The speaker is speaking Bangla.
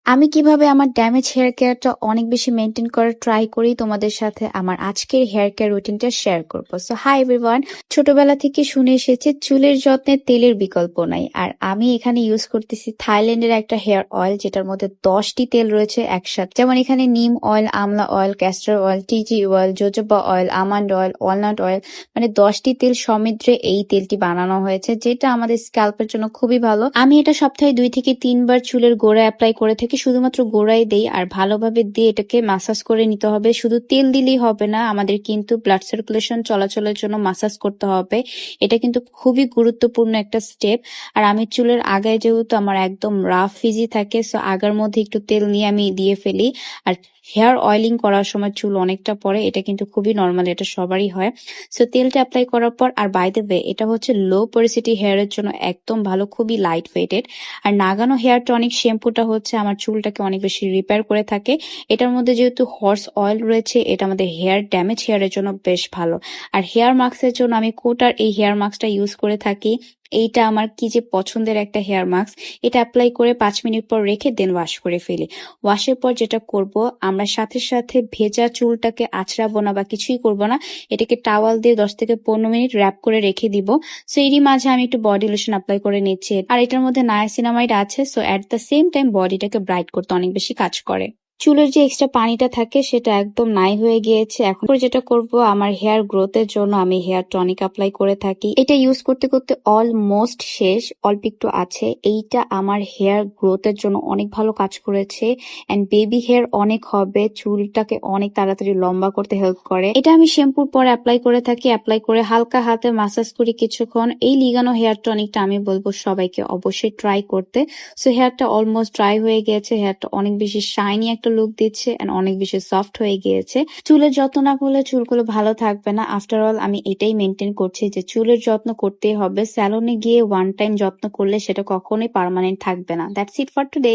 আমি কিভাবে আমার ড্যামেজ হেয়ার কেয়ারটা অনেক বেশি মেনটেন করার ট্রাই করি তোমাদের সাথে আমার আজকের হেয়ার কেয়ার রুটিনটা শেয়ার করবো। সো হাই এভরিওয়ান, ছোটবেলা থেকে শুনে এসেছি চুলের যত্নে তেলের বিকল্প নাই। আর আমি এখানে ইউজ করতেছি থাইল্যান্ডের একটা হেয়ার অয়েল, যেটার মধ্যে 10টি তেল রয়েছে একসাথে। যেমন এখানে নিম অয়েল, আমলা oil, castor oil, TT oil, jojoba oil, almond oil, walnut oil, মানে 10টি তেল সমৃদ্ধে এই তেলটি বানানো হয়েছে, যেটা আমাদের স্ক্যাল্পের জন্য খুবই ভালো। আমি এটা সপ্তাহে 2 থেকে 3 বার চুলের গোড়ায় অ্যাপ্লাই করে থাকি, শুধুমাত্র গোড়ায় দেই আর ভালোভাবে দিয়ে এটাকে মাসাজ করে নিতে হবে। শুধু তেল দিলেই হবে না, আমাদের কিন্তু ব্লাড সার্কুলেশন চলাচলের জন্য মাসাজ করতে হবে। এটা কিন্তু খুবই গুরুত্বপূর্ণ একটা স্টেপ। আর আমি চুলের আগায় যেহেতু আমার একদম রাফ ফিজি থাকে, সো আগার মধ্যে একটু তেল নিয়ে আমি দিয়ে ফেলি। আর হেয়ার অয়েলিং করার সময় চুল অনেকটা পড়ে, এটা কিন্তু খুবই নর্মাল, এটা সবারই হয়। সো তেলটা অ্যাপ্লাই করার পর, আর বাই দ্য ওয়ে এটা হচ্ছে লো পরিসিটি হেয়ারের জন্য একদম ভালো, খুবই লাইট ওয়েটেড। আর নাগানো হেয়ার টনিক শ্যাম্পুটা হচ্ছে আমার চুলটাকে অনেক বেশি রিপেয়ার করে থাকে। এটার মধ্যে যেহেতু হর্স অয়েল রয়েছে, এটা আমাদের হেয়ার ড্যামেজ হেয়ারের জন্য বেশ ভালো। আর হেয়ার মাস্কের জন্য আমি কোটার এই হেয়ার মাস্কটা ইউজ করে থাকি। এইটা আমার কি যে পছন্দের একটা হেয়ার মাস্ক। এটা অ্যাপ্লাই করে 5 মিনিট পর রেখে দেন ওয়াশ করে ফেলি। ওয়াশের পর যেটা করব, আমরা সাথে সাথে ভেজা চুলটাকে আঁচড়াবো না বা কিছুই করব না, এটাকে টাওয়াল দিয়ে 10 থেকে 15 মিনিট র্যাপ করে রেখে দিব। সো এরই মাঝে আমি একটু বডি লোশন অ্যাপ্লাই করে নিচ্ছি। আর এটার মধ্যে নায়াসিনামাইড আছে, so at the same time বডিটাকে ব্রাইট করতে অনেক বেশি কাজ করে। চুলের যে এক্সট্রা পানিটা থাকে সেটা একদম নাই হয়ে গিয়েছে। এখন যেটা করব, আমার হেয়ার গ্রোথের জন্য আমি হেয়ার টনিক অ্যাপ্লাই করে থাকি। এটা ইউজ করতে করতে অলমোস্ট শেষ, অল্প একটু আছে। এইটা আমার হেয়ার গ্রোথের জন্য অনেক ভালো কাজ করেছে এন্ড বেবি হেয়ার অনেক হবে, চুলটাকে অনেক তাড়াতাড়ি লম্বা করতে হেল্প করে। এটা আমি শ্যাম্পুর পর অ্যাপ্লাই করে থাকি। অ্যাপ্লাই করে হালকা হাতে মাসাজ করি কিছুক্ষণ। এই লিগানো হেয়ার টনিকটা আমি বলবো সবাইকে অবশ্যই ট্রাই করতে। সো হেয়ারটা অলমোস্ট ড্রাই হয়ে গিয়েছে, হেয়ারটা অনেক বেশি শাইনি একটা লুক দিচ্ছে এন্ড অনেক বেশি সফট হয়ে গিয়েছে। চুলের যত্ন না করলে চুলগুলো ভালো থাকবে না। আফটার অল আমি এটাই মেনটেন করছি যে চুলের যত্ন করতেই হবে। স্যালনে গিয়ে ওয়ান টাইম যত্ন করলে সেটা কখনোই পার্মানেন্ট থাকবে না। That's it for today.